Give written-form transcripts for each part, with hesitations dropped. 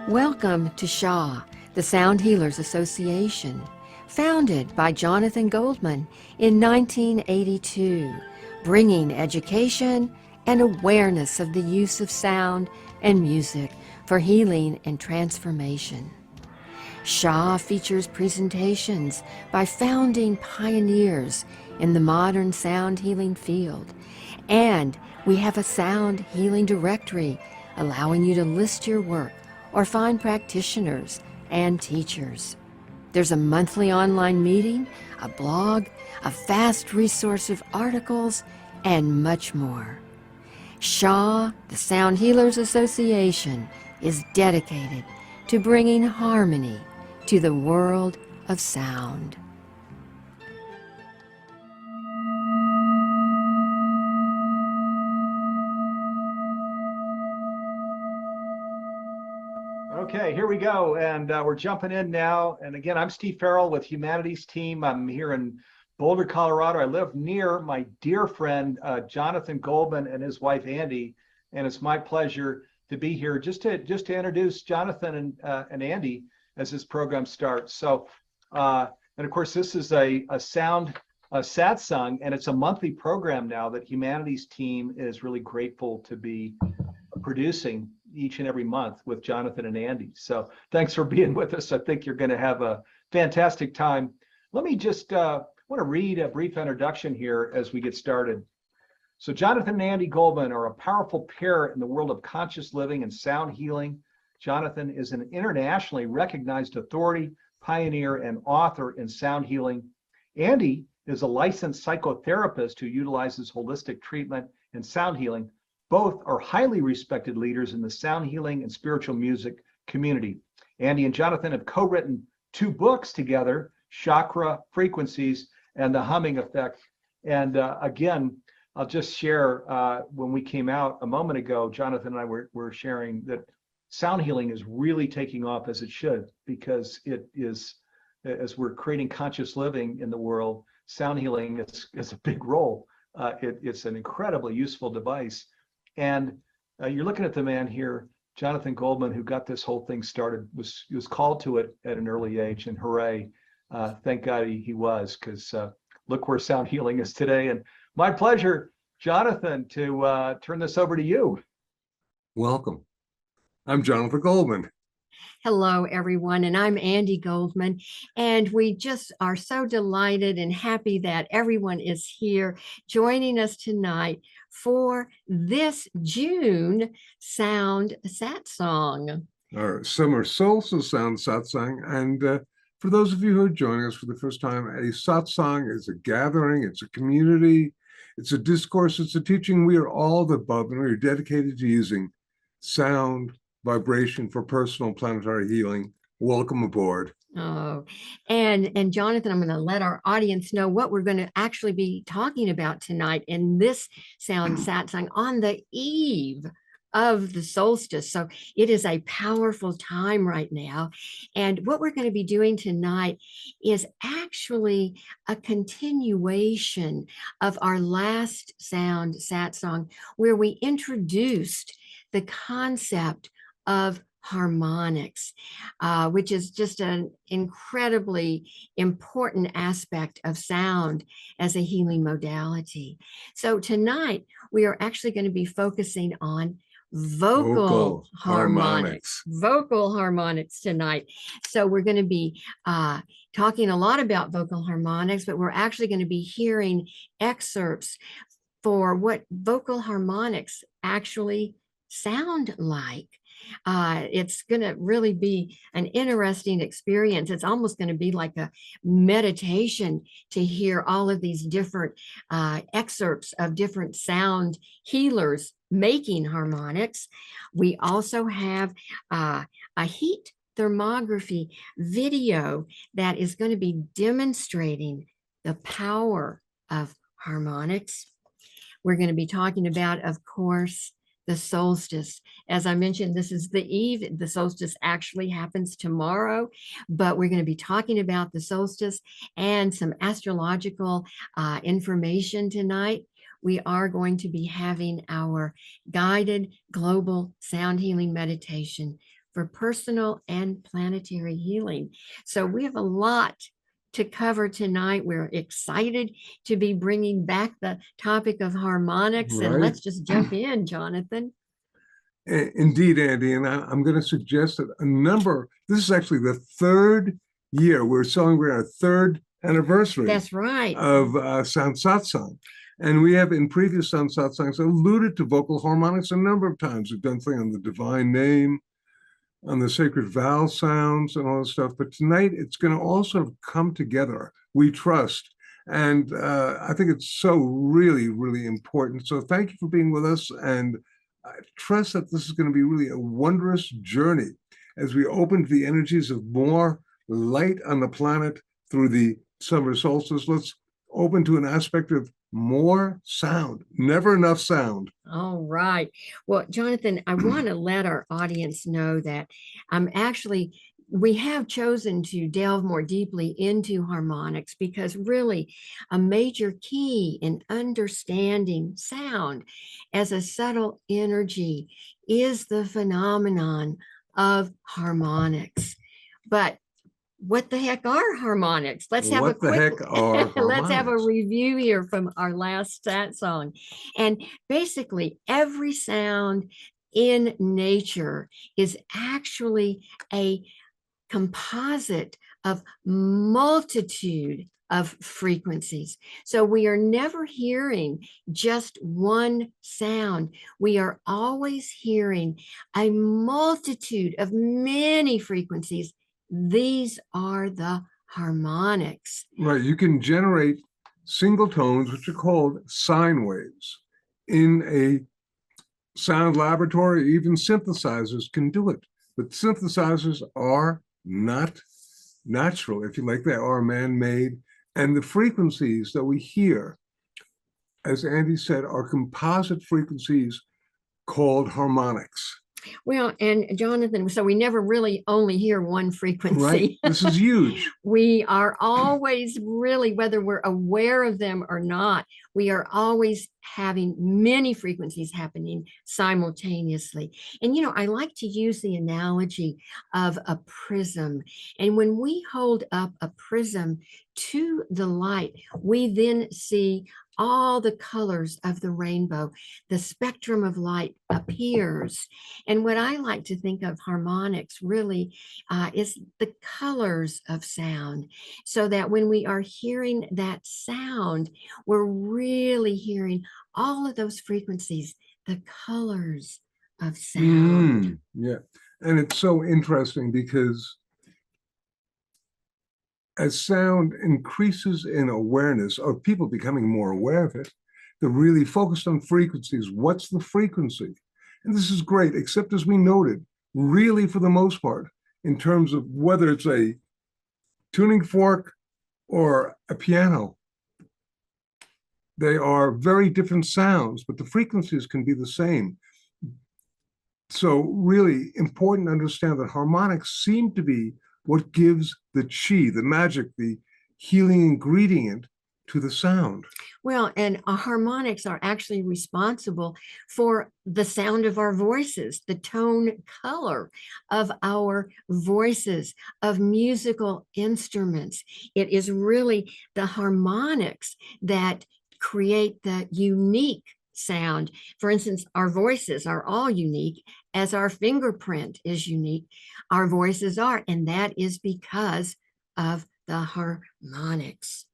Welcome to SHA, the Sound Healers Association, founded by Jonathan Goldman in 1982, bringing education and awareness of the use of sound and music for healing and transformation. SHA features presentations by founding pioneers in the modern sound healing field, and we have a sound healing directory allowing you to list your work or find practitioners and teachers. There's a monthly online meeting, a blog, a vast resource of articles, and much more. SHA, the Sound Healers Association, is dedicated to bringing harmony to the world of sound. Okay, here we go, and we're jumping in now. And again, I'm Steve Farrell with Humanities Team. I'm here in Boulder, Colorado. I live near my dear friend Jonathan Goldman and his wife Andi, and it's my pleasure to be here just to introduce Jonathan and Andi as this program starts. So, and of course, this is a Sound Satsang, and it's a monthly program now that Humanities Team is really grateful to be producing each and every month with Jonathan and Andi. So thanks for being with us. I think you're going to have a fantastic time. Let me just want to read a brief introduction here as we get started. So Jonathan and Andi Goldman are a powerful pair in the world of conscious living and sound healing. Jonathan is an internationally recognized authority, pioneer, and author in sound healing. Andi is a licensed psychotherapist who utilizes holistic treatment and sound healing. Both are highly respected leaders in the sound healing and spiritual music community. Andi and Jonathan have co-written 2 books together, Chakra Frequencies and The Humming Effect. And again, I'll just share, when we came out a moment ago, Jonathan and I were sharing that sound healing is really taking off as it should, because it is, as we're creating conscious living in the world, sound healing is a big role. It's an incredibly useful device. And you're looking at the man here, Jonathan Goldman, who got this whole thing started, was called to it at an early age, and hooray, thank God he was, because look where sound healing is today. And my pleasure, Jonathan, to turn this over to you. Welcome. I'm Jonathan Goldman. Hello, everyone, and I'm Andi Goldman, and we just are so delighted and happy that everyone is here joining us tonight for this June Sound Satsang. Our Summer Solstice Sound Satang. And for those of you who are joining us for the first time, a satsang is a gathering, it's a community, it's a discourse, it's a teaching. We are all the above, and we are dedicated to using sound, vibration for personal planetary healing. Welcome aboard. Oh, and Jonathan, I'm going to let our audience know what we're going to actually be talking about tonight in this Sound Satsang on the eve of the solstice. So it is a powerful time right now. And what we're going to be doing tonight is actually a continuation of our last Sound Satsang, where we introduced the concept of harmonics, which is just an incredibly important aspect of sound as a healing modality. So tonight we are actually going to be focusing on vocal harmonics tonight. So we're going to be talking a lot about vocal harmonics, but we're actually going to be hearing excerpts for what vocal harmonics actually sound like. It's going to really be an interesting experience. It's almost going to be like a meditation to hear all of these different excerpts of different sound healers making harmonics. We also have a heat thermography video that is going to be demonstrating the power of harmonics. We're going to be talking about, of course, the solstice. As I mentioned, this is the eve. The solstice actually happens tomorrow, but we're going to be talking about the solstice and some astrological information tonight. We are going to be having our guided global sound healing meditation for personal and planetary healing. So we have a lot to cover tonight. We're excited to be bringing back the topic of harmonics, and Right. let's just jump in, Jonathan. Indeed, Andy, and I'm going to suggest that this is actually the third year we're celebrating our third anniversary. That's right. Of Sound Satsang. And we have in previous Sound Satsangs alluded to vocal harmonics a number of times. We've done things on the divine name, on the sacred vowel sounds and all this stuff. But tonight it's going to also come together, we trust. And I think it's so really, really important. So thank you for being with us. And I trust that this is going to be really a wondrous journey as we open to the energies of more light on the planet through the summer solstice. Let's open to an aspect of more sound, never enough sound. All right. Well, Jonathan, I want to let our audience know that we have chosen to delve more deeply into harmonics because really a major key in understanding sound as a subtle energy is the phenomenon of harmonics. But what the heck are harmonics? Let's have let's have a review here from our last sat song. And basically every sound in nature is actually a composite of multitude of frequencies. So we are never hearing just one sound. We are always hearing a multitude of many frequencies. These are the harmonics. Right. You can generate single tones, which are called sine waves, in a sound laboratory. Even synthesizers can do it. But synthesizers are not natural, if you like. They are man-made. And the frequencies that we hear, as Andy said, are composite frequencies called harmonics. Well, and Jonathan, so we never really only hear one frequency. Right. This is huge. We are always really, whether we're aware of them or not, we are always having many frequencies happening simultaneously. And, you know, I like to use the analogy of a prism. And when we hold up a prism to the light, we then see all the colors of the rainbow. The spectrum of light appears. And what I like to think of harmonics really is the colors of sound, so that when we are hearing that sound, we're really hearing all of those frequencies, the colors of sound. Yeah. And it's so interesting because as sound increases in awareness, or people becoming more aware of it, they're really focused on frequencies. What's the frequency? And this is great, except as we noted, really for the most part, in terms of whether it's a tuning fork or a piano, they are very different sounds, but the frequencies can be the same. So really important to understand that harmonics seem to be what gives the chi, the magic, the healing ingredient to the sound. Well, and harmonics are actually responsible for the sound of our voices, the tone color of our voices, of musical instruments. It is really the harmonics that create the unique sound. For instance, our voices are all unique, as our fingerprint is unique. Our voices are, and that is because of the harmonics.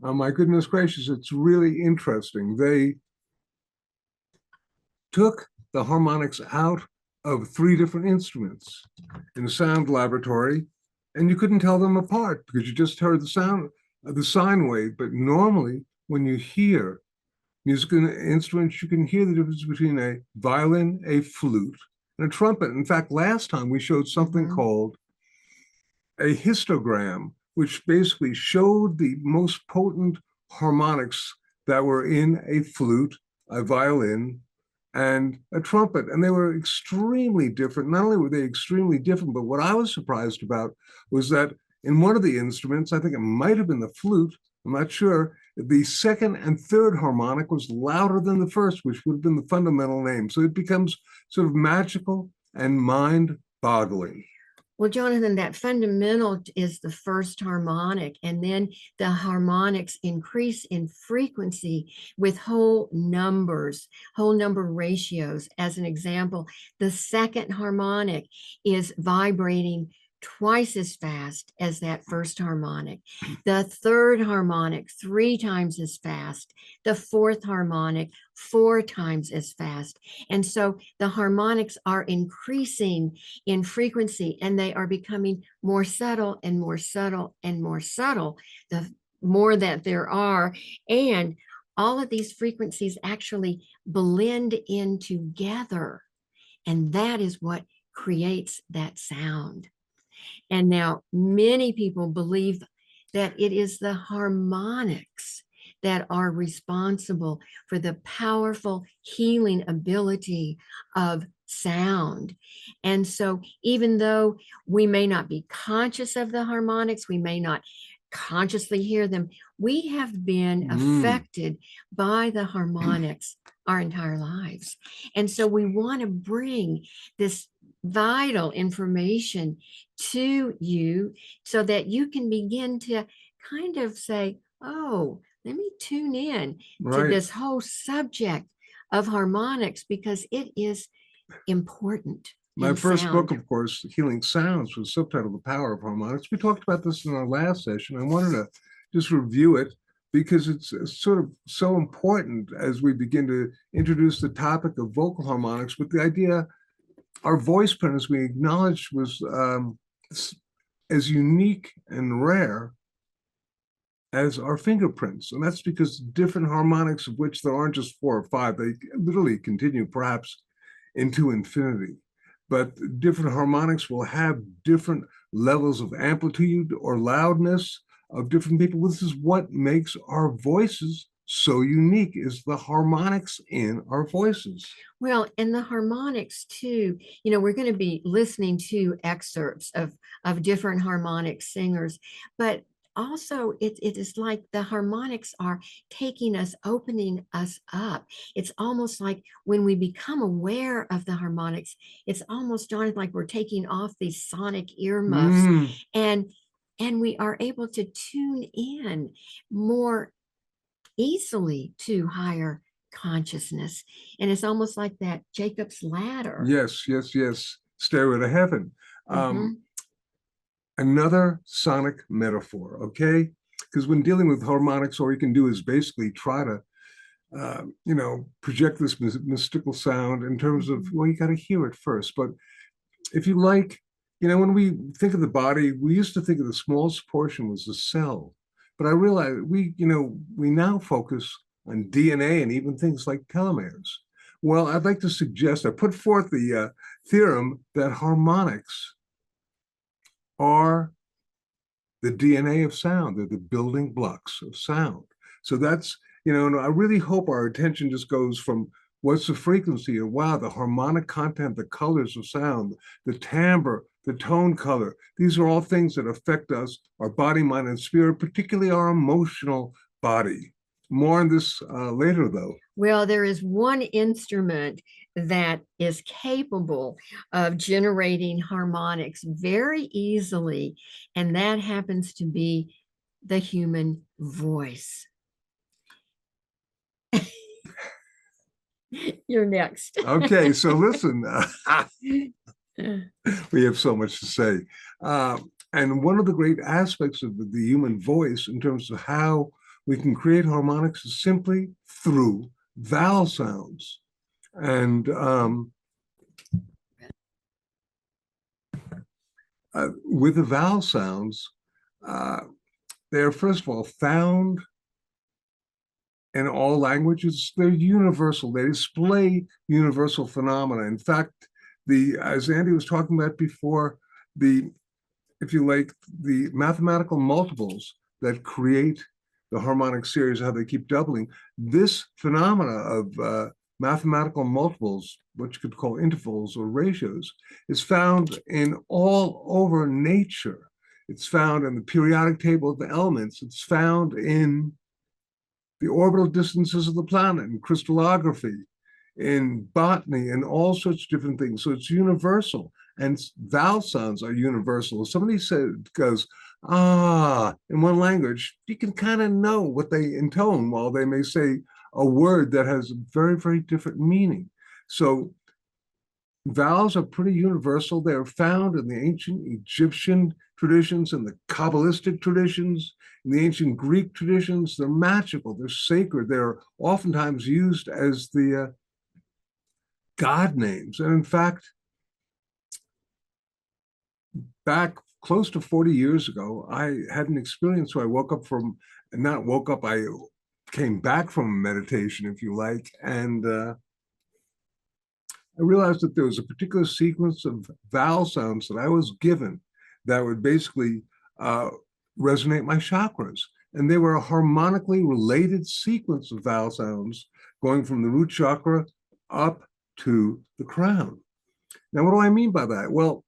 Oh, my goodness gracious, it's really interesting. They took the harmonics out of 3 different instruments in a sound laboratory, and you couldn't tell them apart because you just heard the sound of the sine wave. But normally, when you hear musical instruments, you can hear the difference between a violin, a flute, and a trumpet. In fact, last time we showed something called a histogram, which basically showed the most potent harmonics that were in a flute, a violin, and a trumpet. And they were extremely different. Not only were they extremely different, but what I was surprised about was that in one of the instruments, I think it might have been the flute, I'm not sure, the second and third harmonic was louder than the first, which would have been the fundamental name. So it becomes sort of magical and mind-boggling. Well, Jonathan, that fundamental is the first harmonic, and then the harmonics increase in frequency with whole numbers, whole number ratios. As an example, the second harmonic is vibrating twice as fast as that first harmonic. The third harmonic, 3 times as fast. The fourth harmonic, 4 times as fast. And so the harmonics are increasing in frequency, and they are becoming more subtle and more subtle and more subtle, the more that there are. And all of these frequencies actually blend in together. And that is what creates that sound. And now many people believe that it is the harmonics that are responsible for the powerful healing ability of sound. And so even though we may not be conscious of the harmonics, we may not consciously hear them, we have been affected by the harmonics our entire lives. And so we want to bring this vital information to you so that you can begin to kind of say, oh, let me tune in to this whole subject of harmonics, because it is important. My first book, of course, Healing Sounds, was subtitled The Power of Harmonics. We talked about this in our last session. I wanted to just review it because it's sort of so important as we begin to introduce the topic of vocal harmonics, with the idea our voice print, as we acknowledged, was as unique and rare as our fingerprints. And that's because different harmonics, of which there aren't just 4 or 5, they literally continue perhaps into infinity. But different harmonics will have different levels of amplitude or loudness of different people. This is what makes our voices so unique, is the harmonics in our voices. Well, and the harmonics too, you know, we're going to be listening to excerpts of different harmonic singers, but also it is like the harmonics are taking us, opening us up. It's almost like when we become aware of the harmonics, it's almost, Jonathan, like we're taking off these sonic earmuffs, and we are able to tune in more easily to higher consciousness. And it's almost like that Jacob's ladder. Yes, yes, yes. Stairway to heaven. Another sonic metaphor, okay? Because when dealing with harmonics, all you can do is basically try to, project this mystical sound in terms of, well, you got to hear it first. But if you like, when we think of the body, we used to think of the smallest portion was the cell. But I realize we now focus on DNA and even things like telomeres. Well, I'd like to suggest, I put forth the theorem that harmonics are the DNA of sound. They're the building blocks of sound. So that's, and I really hope our attention just goes from what's the frequency, or wow, the harmonic content, the colors of sound, the timbre, the tone color. These are all things that affect us, our body, mind, and spirit, particularly our emotional body. More on this later, though. Well, there is one instrument that is capable of generating harmonics very easily, and that happens to be the human voice. You're next. Okay, so listen, we have so much to say. And one of the great aspects of the human voice in terms of how we can create harmonics is simply through vowel sounds. And with the vowel sounds, they're first of all found in all languages. They're universal. They display universal phenomena. In fact, as Andi was talking about before, if you like, the mathematical multiples that create the harmonic series, how they keep doubling, this phenomena of mathematical multiples, what you could call intervals or ratios, is found in all over nature. It's found in the periodic table of the elements. It's found in the orbital distances of the planet, in crystallography, in botany, and all sorts of different things. So it's universal. And vowel sounds are universal. If somebody goes, ah, in one language, you can kind of know what they intone, while they may say a word that has very, very different meaning. So vowels are pretty universal. They're found in the ancient Egyptian traditions and the Kabbalistic traditions, in the ancient Greek traditions. They're magical, they're sacred, they're oftentimes used as the God names. And in fact, back close to 40 years ago, I had an experience where I I came back from meditation, if you like, and I realized that there was a particular sequence of vowel sounds that I was given that would basically resonate my chakras. And they were a harmonically related sequence of vowel sounds going from the root chakra up to the crown. Now, what do I mean by that? Well,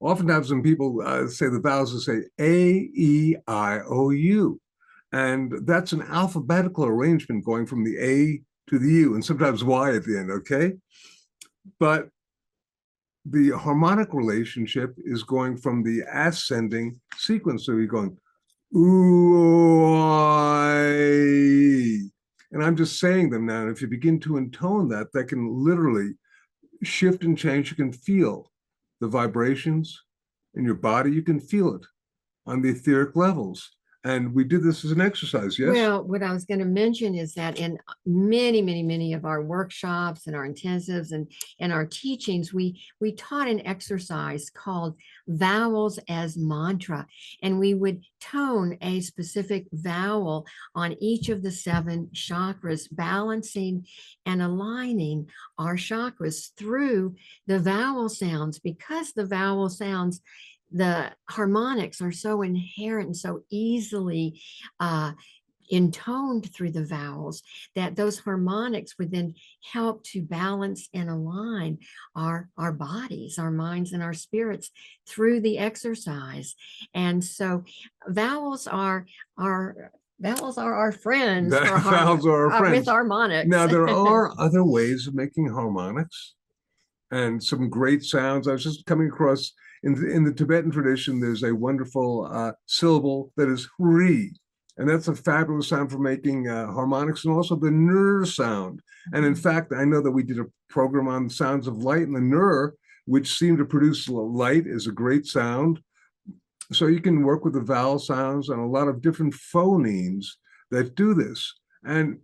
oftentimes when people say the vowels, they say A, E, I, O, U. And that's an alphabetical arrangement going from the A to the U, and sometimes Y at the end, okay? But the harmonic relationship is going from the ascending sequence. So you're going, ooh, I. And I'm just saying them now. And if you begin to intone that, that can literally shift and change. You can feel the vibrations in your body. You can feel it on the etheric levels. And we did this as an exercise, yes? Well, what I was going to mention is that in many, many, many of our workshops and our intensives and our teachings, we taught an exercise called vowels as mantra. And we would tone a specific vowel on each of the 7 chakras, balancing and aligning our chakras through the vowel sounds, because the vowel sounds, the harmonics are so inherent and so easily intoned through the vowels, that those harmonics would then help to balance and align our bodies, our minds, and our spirits through the exercise. And so vowels are our friends. Vowels are our friends with harmonics. Now, there are other ways of making harmonics and some great sounds. I was just coming across in the Tibetan tradition, there's a wonderful syllable that is ri, and that's a fabulous sound for making harmonics, and also the nur sound. And in fact, I know that we did a program on sounds of light, and the nur, which seem to produce light, is a great sound. So you can work with the vowel sounds and a lot of different phonemes that do this. And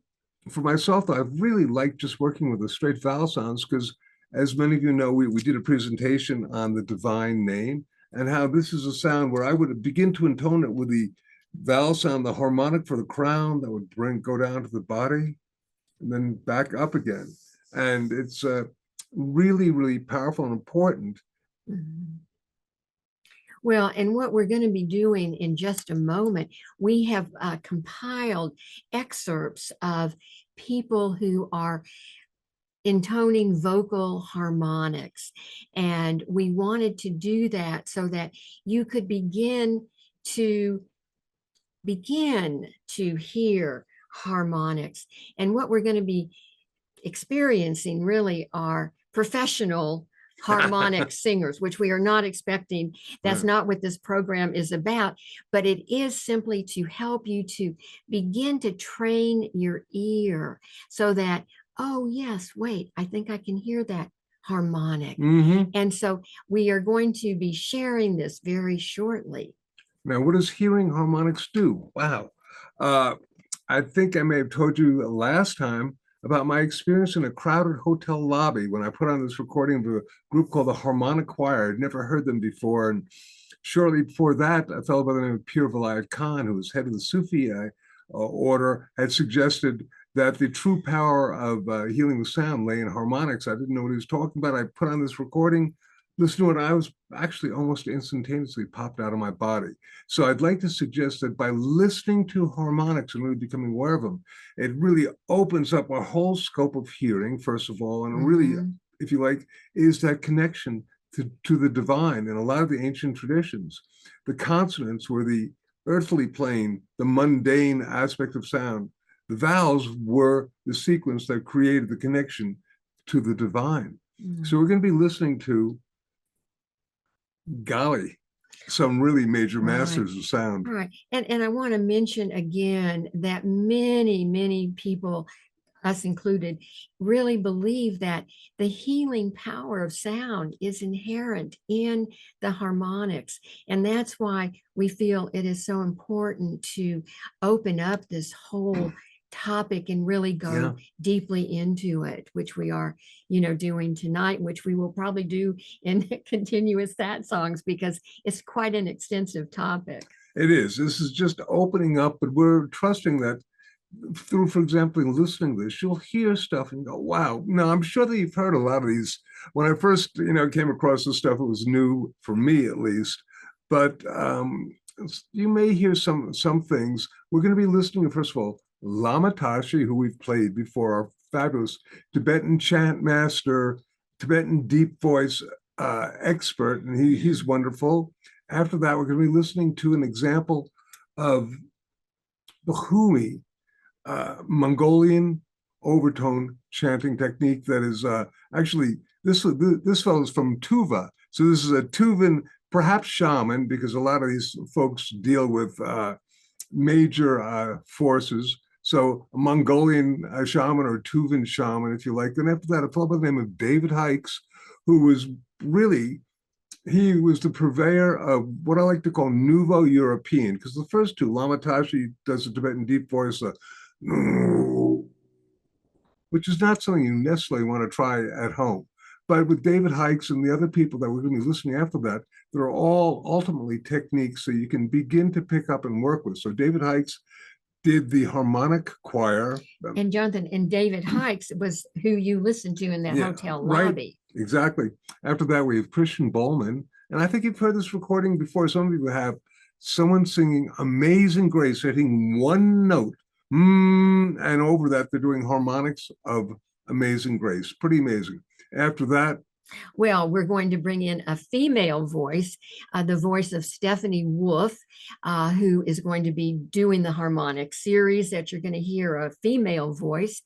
for myself, I've really liked just working with the straight vowel sounds, because as many of you know, we did a presentation on the divine name and how this is a sound where I would begin to intone it with the vowel sound, the harmonic for the crown that would go down to the body and then back up again. And it's really, really powerful and important. Mm-hmm. Well, and what we're going to be doing in just a moment, we have compiled excerpts of people who are intoning vocal harmonics. And we wanted to do that so that you could begin to hear harmonics. And what we're going to be experiencing really are professional harmonic singers, which we are not expecting. That's not what this program is about, but it is simply to help you to begin to train your ear so that, oh yes, wait, I think I can hear that harmonic. Mm-hmm. And so we are going to be sharing this very shortly. Now, what does hearing harmonics do? Wow. I think I may have told you last time about my experience in a crowded hotel lobby when I put on this recording of a group called the Harmonic Choir. I'd never heard them before. And shortly before that, a fellow by the name of Pir Vilayat Khan, who was head of the Sufi order, had suggested that the true power of healing the sound lay in harmonics. I didn't know what he was talking about. I put on this recording, listened to it, I was actually almost instantaneously popped out of my body. So I'd like to suggest that by listening to harmonics and really becoming aware of them, it really opens up our whole scope of hearing, first of all, and really, if you like, is that connection to the divine. In a lot of the ancient traditions, the consonants were the earthly plane, the mundane aspect of sound. The vowels were the sequence that created the connection to the divine. So we're going to be listening to, golly, some really major masters of sound. All right. And I want to mention again that many people, us included, really believe that the healing power of sound is inherent in the harmonics. And that's why we feel it is so important to open up this whole topic and really go deeply into it, which we are, doing tonight, which we will probably do in continuous songs, because it's quite an extensive topic. It is. This is just opening up, but we're trusting that through, for example, listening to this, you'll hear stuff and go, wow. Now, I'm sure that you've heard a lot of these. When I first, came across this stuff, it was new for me, at least. But you may hear some things. We're going to be listening to, first of all, Lama Tashi, who we've played before, our fabulous Tibetan chant master, Tibetan deep voice expert, and he's wonderful. After that, we're going to be listening to an example of the Humi, Mongolian overtone chanting technique that is actually, this fellow is from Tuva. So this is a Tuvan, perhaps shaman, because a lot of these folks deal with major forces. So a Mongolian shaman or Tuvan shaman, if you like. Then after that, a fellow by the name of David Hikes, who was really, he was the purveyor of what I like to call nouveau European, because the first two, Lama Tashi does the Tibetan deep voice, which is not something you necessarily want to try at home. But with David Hikes and the other people that we're going to be listening after that, they're all ultimately techniques that you can begin to pick up and work with. So David Hikes did the harmonic choir. And Jonathan, and David Hikes was who you listened to in that hotel lobby. Right, exactly. After that, we have Christian Goldman. And I think you've heard this recording before. Some of you have someone singing Amazing Grace, hitting one note. And over that, they're doing harmonics of Amazing Grace. Pretty amazing. After that, well, we're going to bring in a female voice, the voice of Stephanie Wolf, who is going to be doing the harmonic series that you're going to hear a female voice.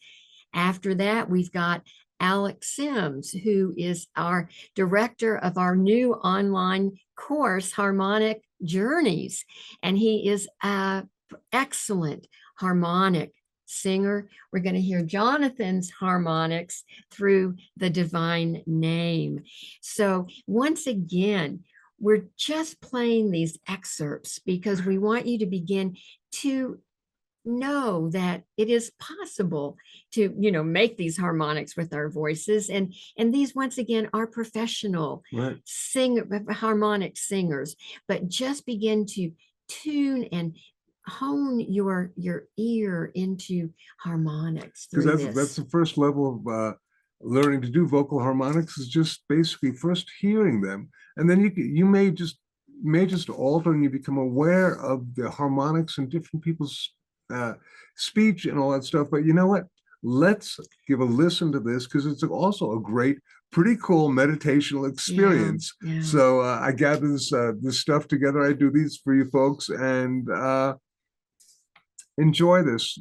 After that, we've got Alex Sims, who is our director of our new online course, Harmonic Journeys. And he is an excellent harmonic singer. We're going to hear Jonathan's harmonics through the divine name. So once again, we're just playing these excerpts because we want you to begin to know that it is possible to make these harmonics with our voices, and these once again are professional harmonic singers, but just begin to tune and hone your ear into harmonics, because that's the first level of learning to do vocal harmonics, is just basically first hearing them, and then you may just alter and you become aware of the harmonics in different people's speech and all that stuff. But you know what? Let's give a listen to this, because it's also a great, pretty cool meditational experience. So I gather this stuff together. I do these for you folks, and enjoy this.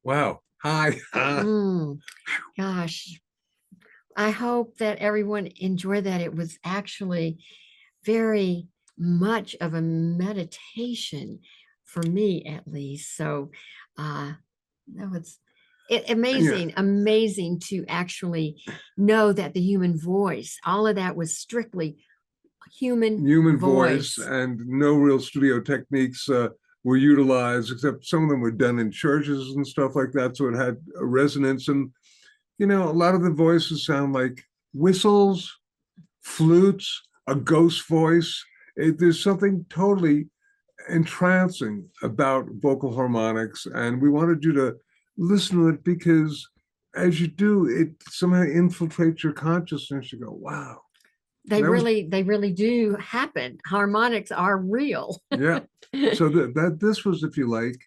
Wow. Hi. Gosh, I hope that everyone enjoyed that. It was actually very much of a meditation for me, at least. So that was Yeah. amazing to actually know that the human voice, all of that was strictly human Voice, voice. and no real studio techniques were utilized, except some of them were done in churches and stuff like that. So it had a resonance. And, you know, a lot of the voices sound like whistles, flutes, a ghost voice. There's something totally entrancing about vocal harmonics. And we wanted you to listen to it because as you do, it somehow infiltrates your consciousness. You go, wow. They really do happen. Harmonics are real. Yeah. So this was, if you like,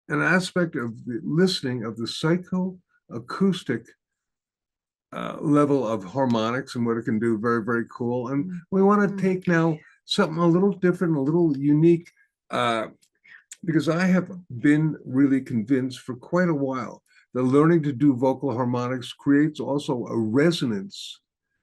an aspect of the listening of the psychoacoustic level of harmonics and what it can do. Very, very cool. And we want to take now something a little different, a little unique, because I have been really convinced for quite a while the learning to do vocal harmonics creates also a resonance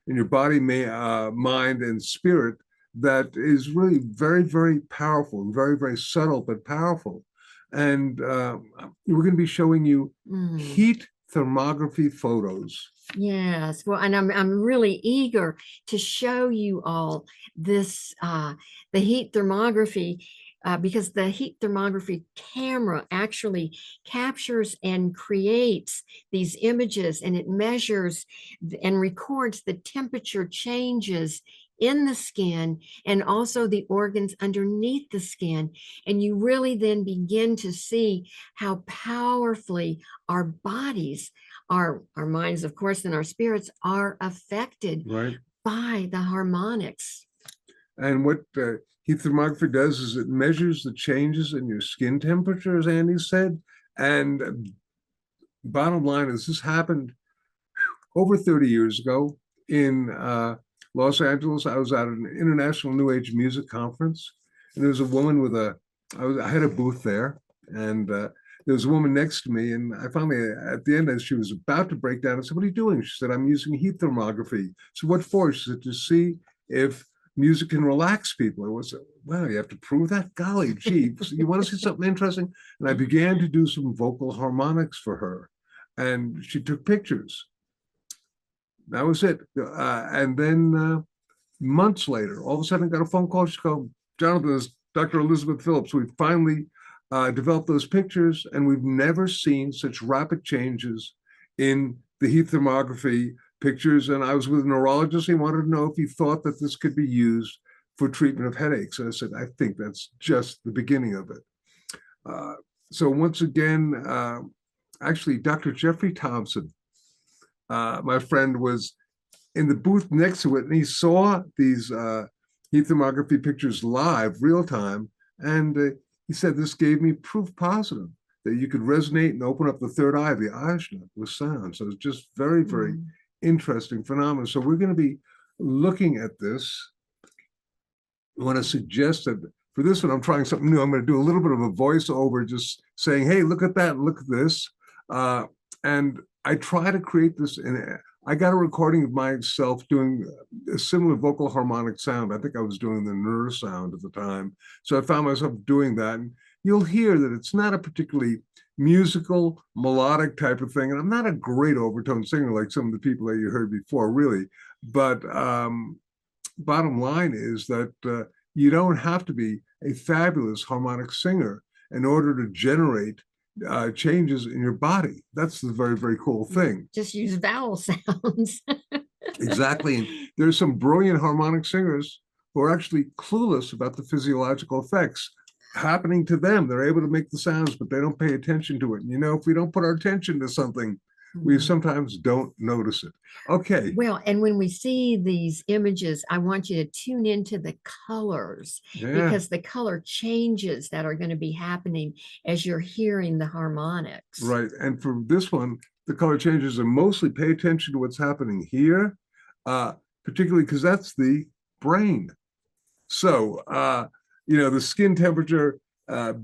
in your body, mind, and spirit that is really very, very powerful and very, very subtle, but powerful. And we're going to be showing you heat thermography photos. Yes, well, and I'm really eager to show you all this the heat thermography because the heat thermography camera actually captures and creates these images, and it measures and records the temperature changes in the skin and also the organs underneath the skin. And you really then begin to see how powerfully our bodies, our minds, of course, and our spirits are affected by the harmonics. And what heat thermography does is it measures the changes in your skin temperature, as Andy said. And bottom line is this happened over 30 years ago in Los Angeles. I was at an international New Age music conference, and there was a woman with I had a booth there, and there was a woman next to me, and I finally, at the end, as she was about to break down, I said, "What are you doing?" She said, "I'm using heat thermography." So what for? She said, "To see if music can relax people." I was, wow, you have to prove that? Golly gee, you want to see something interesting? And I began to do some vocal harmonics for her, and she took pictures. That was it. And then months later, all of a sudden, I got a phone call. She called, "Jonathan, this is Dr. Elizabeth Phillips. We finally developed those pictures, and we've never seen such rapid changes in the heat thermography pictures." And I was with a neurologist. He wanted to know if he thought that this could be used for treatment of headaches. And I said, "I think that's just the beginning of it." So once again, actually, Dr. Jeffrey Thompson, my friend, was in the booth next to it, and he saw these heat thermography pictures live, real time, and he said this gave me proof positive that you could resonate and open up the third eye, the ajna, with sound. So it's just very, very interesting phenomenon. So we're going to be looking at this. I want to suggest that for this one, I'm trying something new. I'm going to do a little bit of a voiceover, just saying, "Hey, look at that, look at this." And I try to create this, and I got a recording of myself doing a similar vocal harmonic sound. I think I was doing the Nur sound at the time. So I found myself doing that. And you'll hear that it's not a particularly musical, melodic type of thing. And I'm not a great overtone singer like some of the people that you heard before, really. But bottom line is that you don't have to be a fabulous harmonic singer in order to generate changes in your body. That's the very, very cool thing. Just use vowel sounds. Exactly. And there's some brilliant harmonic singers who are actually clueless about the physiological effects happening to them. They're able to make the sounds, but they don't pay attention to it. And, you know, if we don't put our attention to something, we sometimes don't notice it. Okay. Well, and when we see these images, I want you to tune into the colors because the color changes that are going to be happening as you're hearing the harmonics. Right. And for this one, the color changes are mostly pay attention to what's happening here, particularly because that's the brain. So, you know, the skin temperature,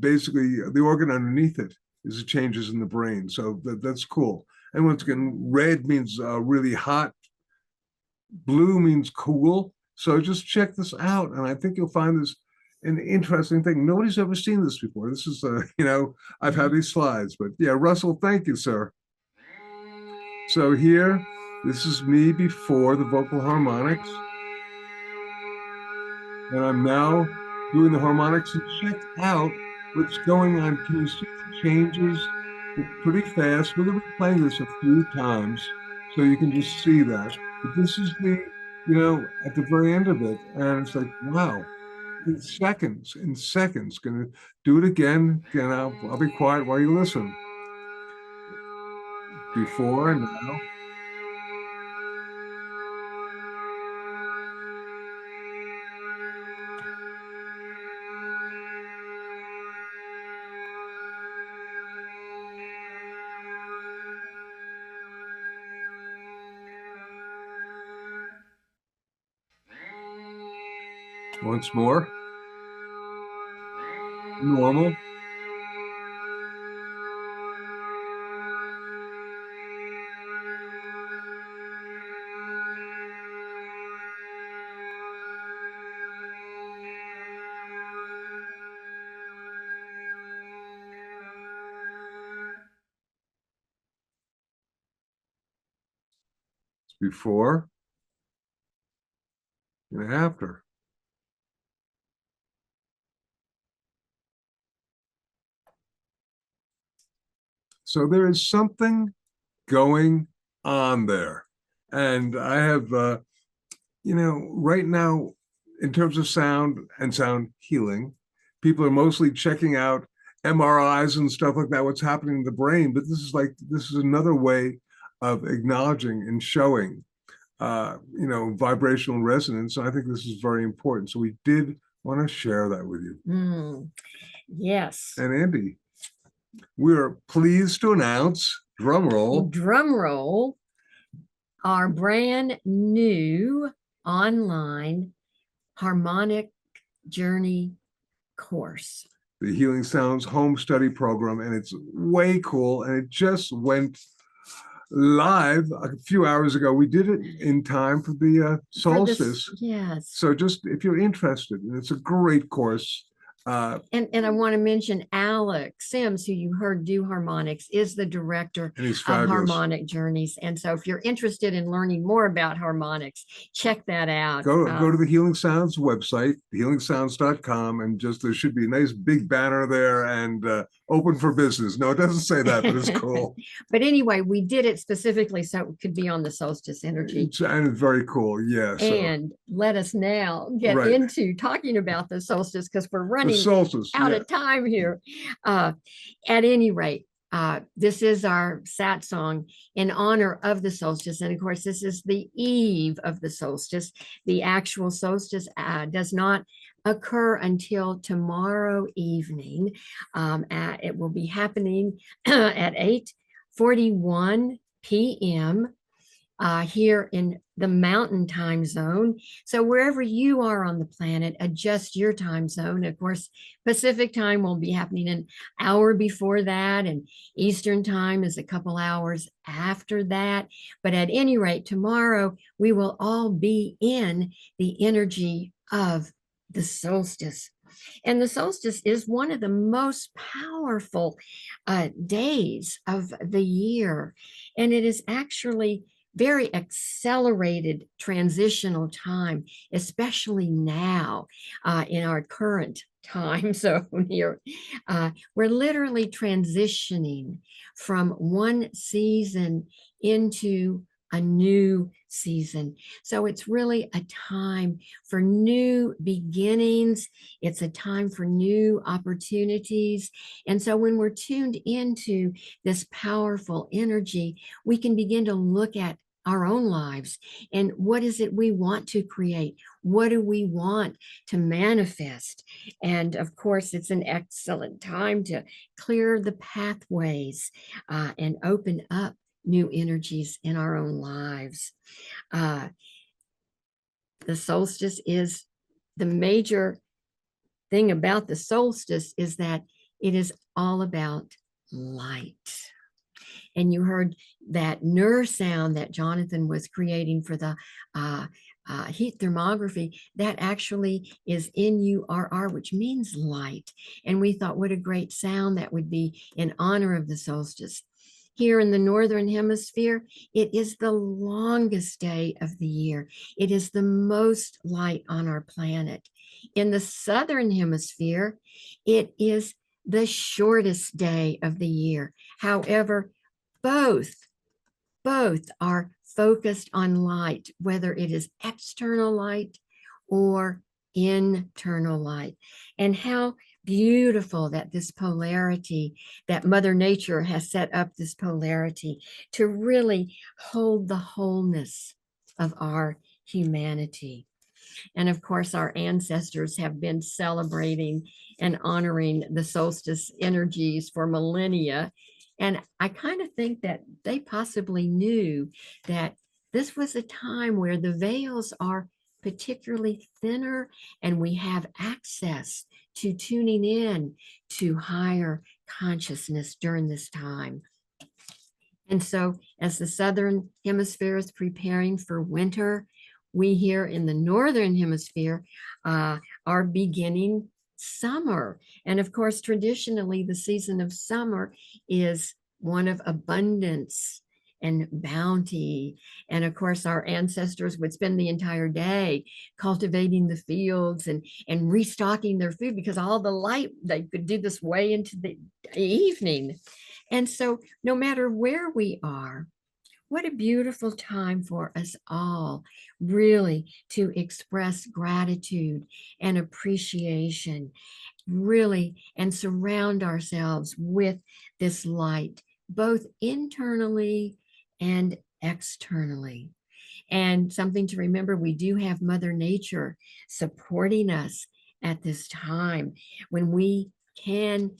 basically the organ underneath it is the changes in the brain. So that's cool. And once again, red means really hot. Blue means cool. So just check this out. And I think you'll find this an interesting thing. Nobody's ever seen this before. This is, you know, I've had these slides, but yeah, Russell, thank you, sir. So here, this is me before the vocal harmonics. And I'm now doing the harmonics, and check out what's going on. Can you see the changes? Pretty fast. We're going to be playing this a few times so you can just see that. But this is the, you know, at the very end of it. And it's like, wow, in seconds. Going to do it again. And I'll be quiet while you listen. Before and now. Once more. Normal. before and after. So there is something going on there. And I have, right now, in terms of sound and sound healing, people are mostly checking out MRIs and stuff like that, what's happening in the brain. But this is another way of acknowledging and showing, vibrational resonance. And I think this is very important. So we did want to share that with you. Yes. And Andi, we're pleased to announce, drum roll, our brand new online harmonic journey course, the Healing Sounds Home Study Program, and it's way cool. And it just went live a few hours ago. We did it in time for the solstice. Yes. So just if you're interested, and it's a great course. And I want to mention Alex Sims, who you heard do harmonics, is the director of Harmonic Journeys. And so if you're interested in learning more about harmonics, check that out. Go to the Healing Sounds website, healingsounds.com, and there should be a nice big banner there and open for business. No, it doesn't say that, but it's cool. But anyway, we did it specifically so it could be on the solstice energy. And it's very cool, yes. And let us now get into talking about the solstice, because we're running out of time here. At any rate, this is our satsang in honor of the solstice. And of course, this is the eve of the solstice. The actual solstice does not occur until tomorrow evening. It will be happening at 8:41 p.m. Here in the mountain time zone. So wherever you are on the planet, adjust your time zone. Of course, Pacific time will be happening an hour before that, and Eastern time is a couple hours after that. But at any rate, tomorrow we will all be in the energy of the solstice. And the solstice is one of the most powerful days of the year. And it is actually very accelerated transitional time, especially now in our current time zone here. We're literally transitioning from one season into a new season. So it's really a time for new beginnings. It's a time for new opportunities. And so when we're tuned into this powerful energy, we can begin to look at our own lives and what is it we want to create? What do we want to manifest? And of course, it's an excellent time to clear the pathways and open up new energies in our own lives. The solstice is the major thing about the solstice is that it is all about light. And you heard that sound that Jonathan was creating for the heat thermography, that actually is NURR, which means light. And we thought, what a great sound that would be in honor of the solstice. Here in the Northern Hemisphere, it is the longest day of the year. It is the most light on our planet. In the Southern Hemisphere, it is the shortest day of the year. However, both are focused on light, whether it is external light or internal light. And how beautiful that this polarity, that Mother Nature has set up this polarity to really hold the wholeness of our humanity. And of course, our ancestors have been celebrating and honoring the solstice energies for millennia. And I kind of think that they possibly knew that this was a time where the veils are particularly thinner and we have access to tuning in to higher consciousness during this time. And so as the Southern Hemisphere is preparing for winter, we here in the Northern Hemisphere are beginning summer. And of course, traditionally, the season of summer is one of abundance and bounty. And of course, our ancestors would spend the entire day cultivating the fields and restocking their food, because all the light, they could do this way into the evening. And so no matter where we are, what a beautiful time for us all, really, to express gratitude and appreciation, really, and surround ourselves with this light, both internally and externally. And something to remember, we do have Mother Nature supporting us at this time when we can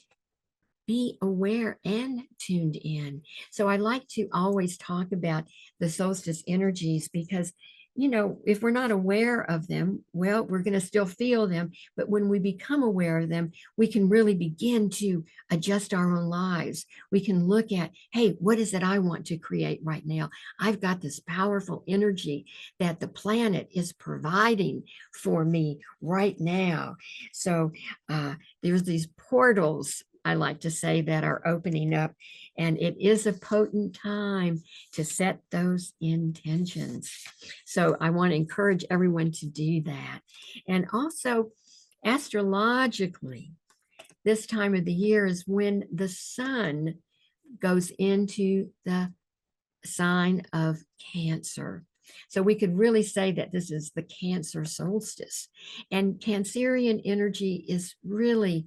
be aware and tuned in. So I like to always talk about the solstice energies because, you know, if we're not aware of them, well, we're going to still feel them. But when we become aware of them, we can really begin to adjust our own lives. We can look at, hey, what is it I want to create right now? I've got this powerful energy that the planet is providing for me right now. So there's these portals, I like to say, that are opening up, and it is a potent time to set those intentions. So I want to encourage everyone to do that. And also, astrologically, this time of the year is when the sun goes into the sign of Cancer. So we could really say that this is the Cancer solstice. And Cancerian energy is really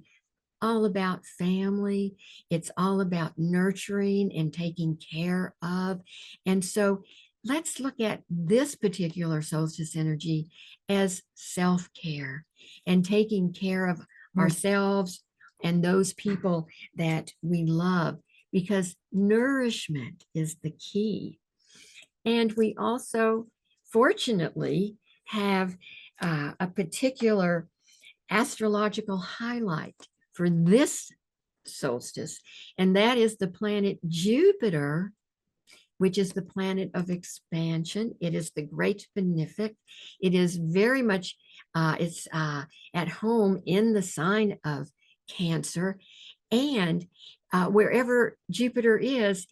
all about family. It's all about nurturing and taking care of. And so let's look at this particular solstice energy as self-care and taking care of ourselves and those people that we love, because nourishment is the key. And we also, fortunately, have a particular astrological highlight for this solstice, and that is the planet Jupiter, which is the planet of expansion. It is the great benefic. It is very much, it's at home in the sign of Cancer. And wherever Jupiter is,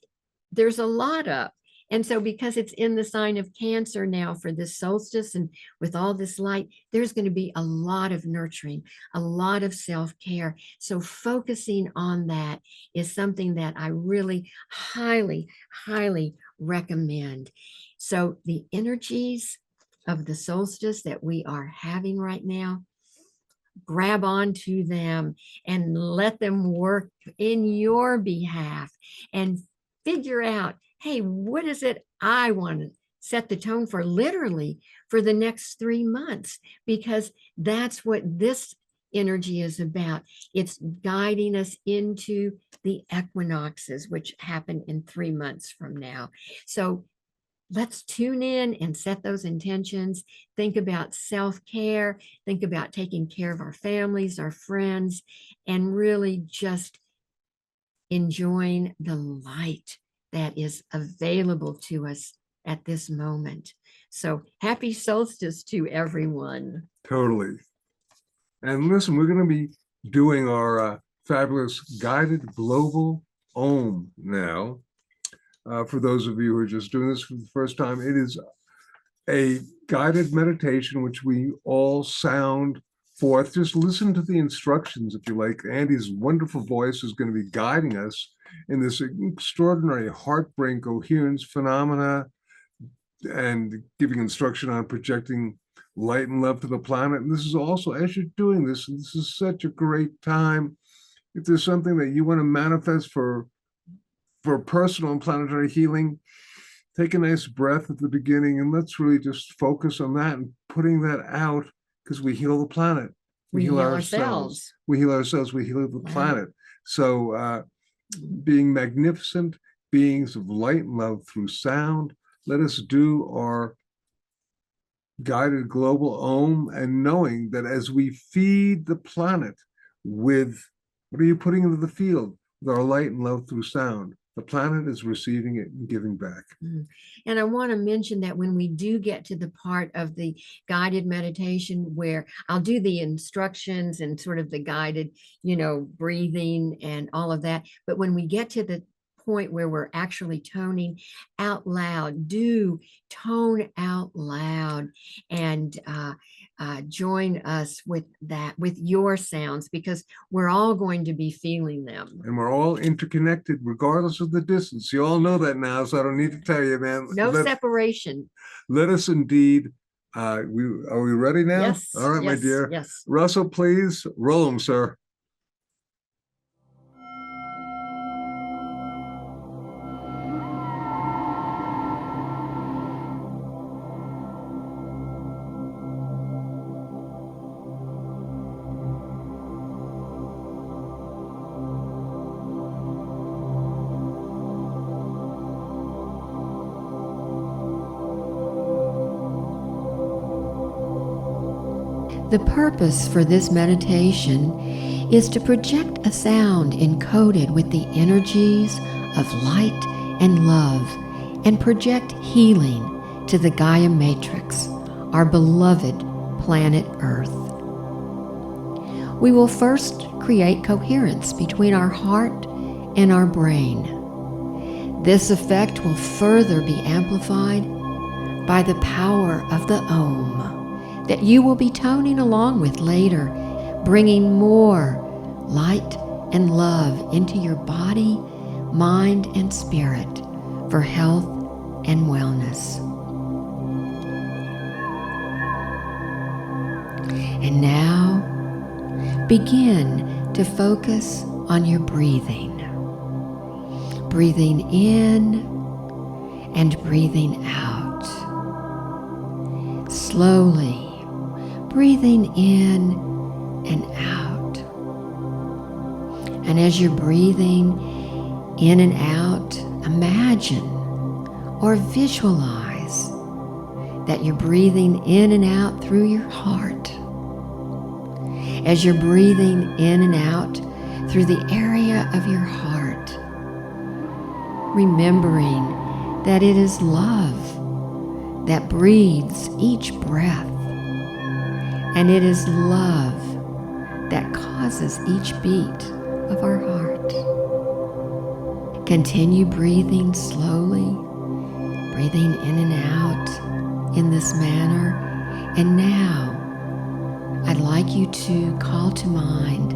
there's a lot up. And so because it's in the sign of Cancer now for this solstice, and with all this light, there's going to be a lot of nurturing, a lot of self-care. So focusing on that is something that I really highly, highly recommend. So the energies of the solstice that we are having right now, grab onto them and let them work in your behalf, and figure out, hey, what is it I want to set the tone for, literally for the next 3 months? Because that's what this energy is about. It's guiding us into the equinoxes, which happen in 3 months from now. So let's tune in and set those intentions. Think about self-care. Think about taking care of our families, our friends, and really just enjoying the light that is available to us at this moment. So happy solstice to everyone. Totally. And listen, we're going to be doing our fabulous guided global Om now. For those of you who are just doing this for the first time, it is a guided meditation which we all sound forth. Just listen to the instructions if you like. Andi's wonderful voice is going to be guiding us in this extraordinary heart-brain coherence phenomena and giving instruction on projecting light and love to the planet. And this is also, as you're doing this, and this is such a great time, if there's something that you want to manifest for personal and planetary healing, take a nice breath at the beginning and let's really just focus on that and putting that out, because we heal the planet. We heal ourselves. We heal ourselves. We heal the planet. So being magnificent beings of light and love through sound, let us do our guided global Om, and knowing that as we feed the planet with, what are you putting into the field? With our light and love through sound, the planet is receiving it and giving back. And I want to mention that when we do get to the part of the guided meditation where I'll do the instructions and sort of the guided, breathing and all of that. But when we get to the point where we're actually toning out loud. Do tone out loud and join us with that, with your sounds, because we're all going to be feeling them. And we're all interconnected regardless of the distance. You all know that now, so I don't need to tell you, man. No separation. Let us indeed. Are we ready now? Yes. All right, yes, my dear. Yes. Russell, please roll them, sir. The purpose for this meditation is to project a sound encoded with the energies of light and love, and project healing to the Gaia matrix, our beloved planet Earth. We will first create coherence between our heart and our brain. This effect will further be amplified by the power of the Om that you will be toning along with later, bringing more light and love into your body, mind, and spirit for health and wellness. And now, begin to focus on your breathing. Breathing in and breathing out. Slowly breathing in and out. And as you're breathing in and out, imagine or visualize that you're breathing in and out through your heart. As you're breathing in and out through the area of your heart, remembering that it is love that breathes each breath, and it is love that causes each beat of our heart. Continue breathing slowly, breathing in and out in this manner. And now, I'd like you to call to mind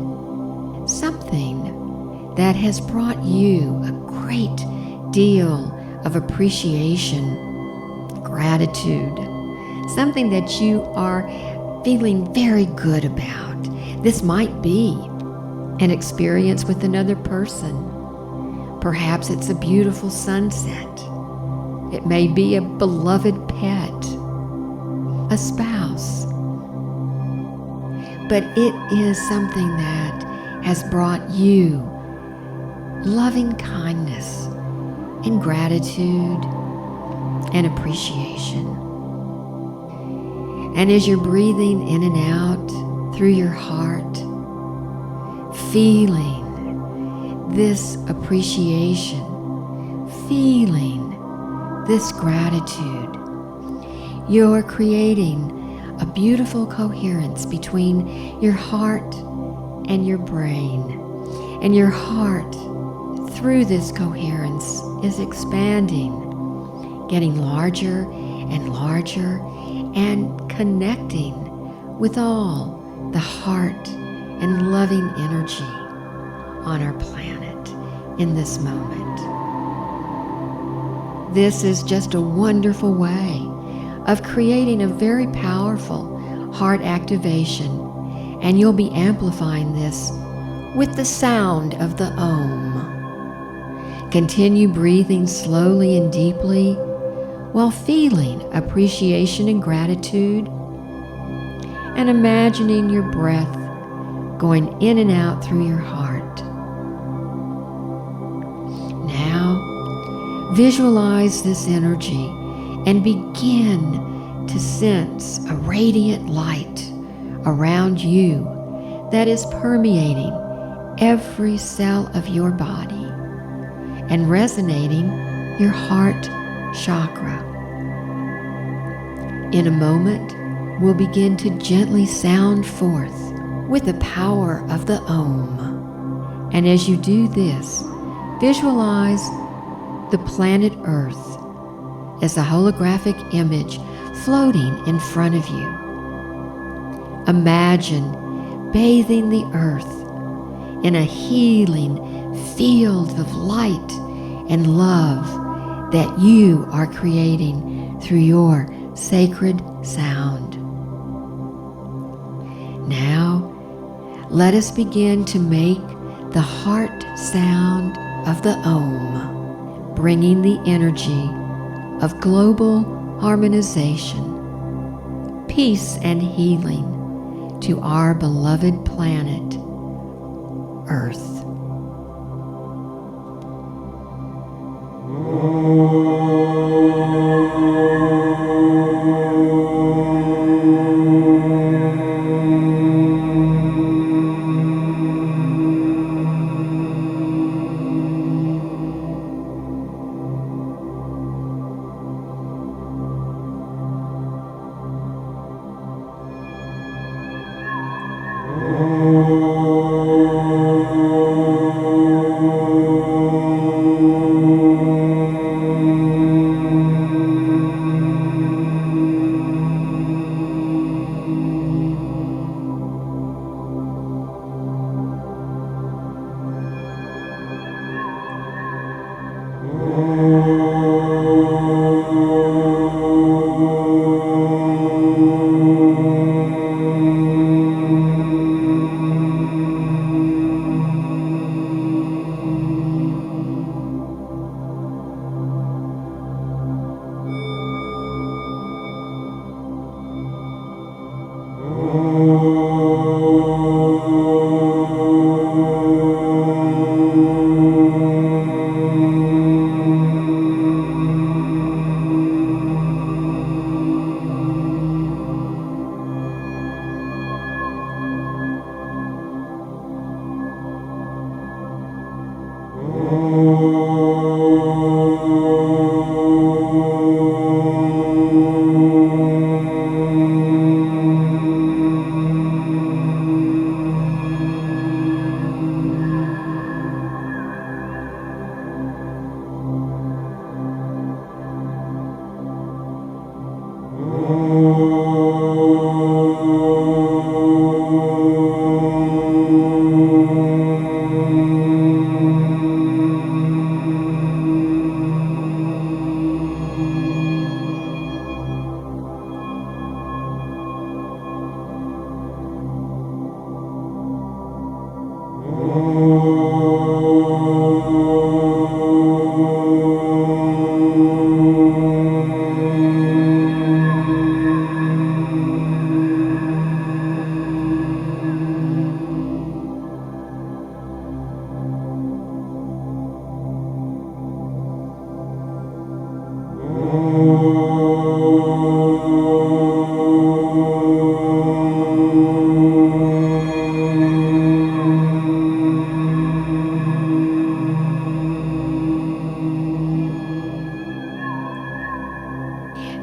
something that has brought you a great deal of appreciation, gratitude, something that you are feeling very good about. This might be an experience with another person. Perhaps it's a beautiful sunset. It may be a beloved pet, a spouse. But it is something that has brought you loving kindness and gratitude and appreciation. And as you're breathing in and out through your heart, feeling this appreciation, feeling this gratitude, you're creating a beautiful coherence between your heart and your brain. And your heart, through this coherence, is expanding, getting larger and larger, and connecting with all the heart and loving energy on our planet in this moment. This is just a wonderful way of creating a very powerful heart activation, and you'll be amplifying this with the sound of the Om. Continue breathing slowly and deeply while feeling appreciation and gratitude, and imagining your breath going in and out through your heart. Now, visualize this energy and begin to sense a radiant light around you that is permeating every cell of your body and resonating your heart chakra. In a moment, we'll begin to gently sound forth with the power of the Om. And as you do this, visualize the planet Earth as a holographic image floating in front of you. Imagine bathing the Earth in a healing field of light and love that you are creating through your sacred sound. Now, let us begin to make the heart sound of the Om, bringing the energy of global harmonization, peace, and healing to our beloved planet, Earth.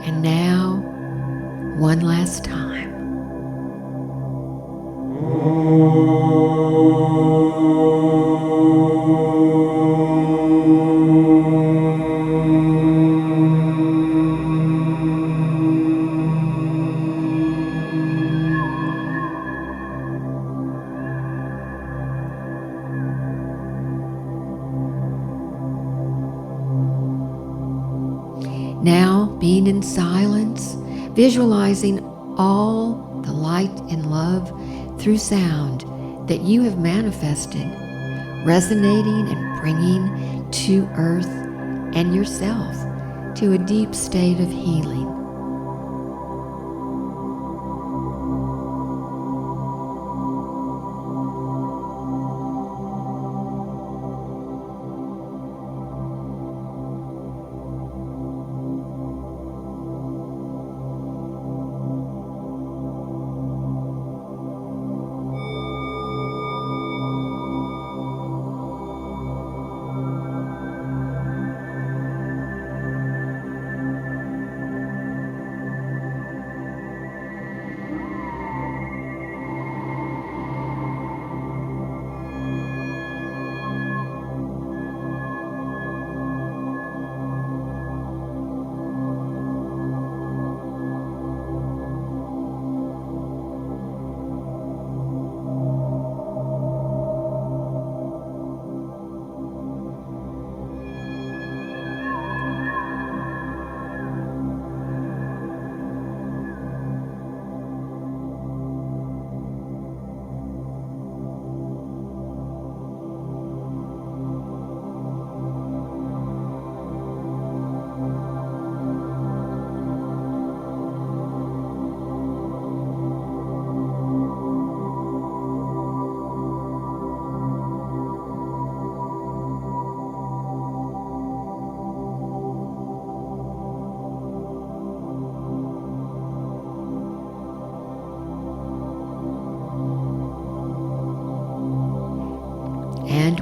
And now, one last time. Now, being in silence, visualizing all the light and love through sound that you have manifested, resonating and bringing to Earth and yourself to a deep state of healing.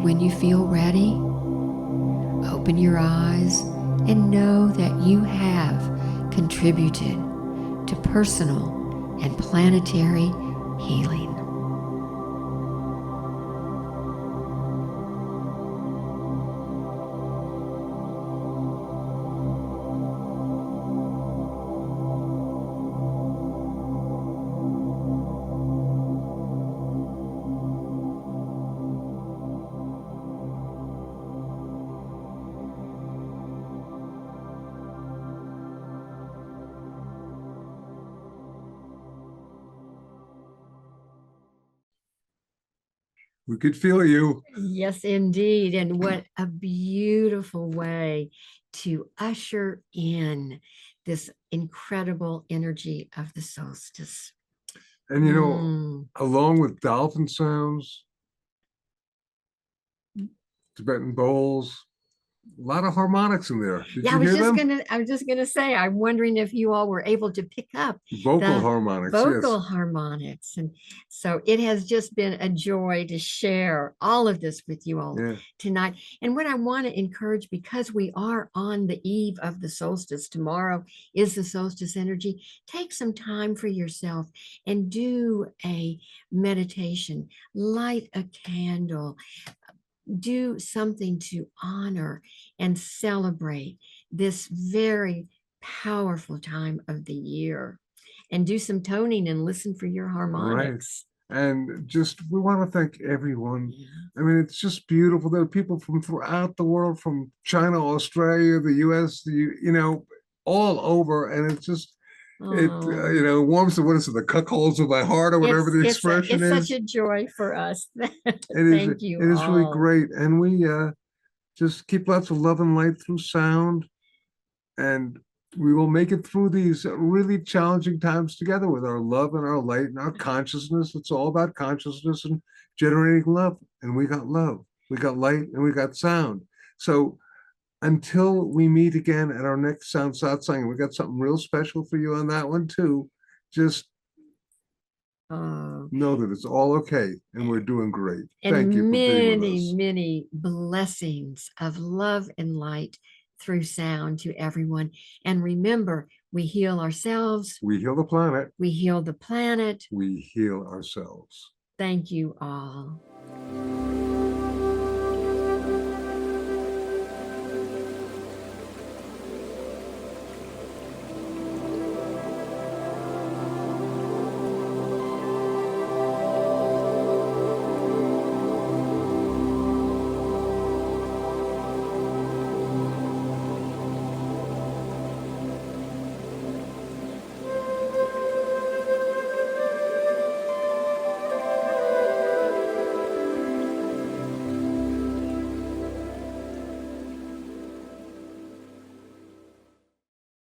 when you feel ready, open your eyes and know that you have contributed to personal and planetary healing. We could feel you. Yes, indeed. And what a beautiful way to usher in this incredible energy of the solstice. And you know, along with dolphin sounds, Tibetan bowls, a lot of harmonics in there. Did Yeah, you hear them? I was just gonna say, I'm wondering if you all were able to pick up Vocal the harmonics, vocal yes. harmonics. And so it has just been a joy to share all of this with you all tonight. And what I want to encourage, because we are on the eve of the solstice, tomorrow is the solstice energy, take some time for yourself and do a meditation, light a candle, do something to honor and celebrate this very powerful time of the year, and do some toning and listen for your harmonics. Right. And just, we want to thank everyone. I mean, it's just beautiful. There are people from throughout the world, from China, Australia, the US, you know, all over. And it's just, it you know, warms the, what is it, the cuckolds of my heart, or whatever the expression is. It's such a joy for us. Thank you. It is really great. And we just keep lots of love and light through sound, and we will make it through these really challenging times together with our love and our light and our consciousness. It's all about consciousness and generating love. And we got love, we got light, and we got sound. So until we meet again at our next Sound Satsang, we got something real special for you on that one too. Just know that it's all okay and we're doing great. And thank you for being with us. Many blessings of love and light through sound to everyone. And remember, we heal ourselves. We heal the planet. We heal the planet. We heal ourselves. Thank you all.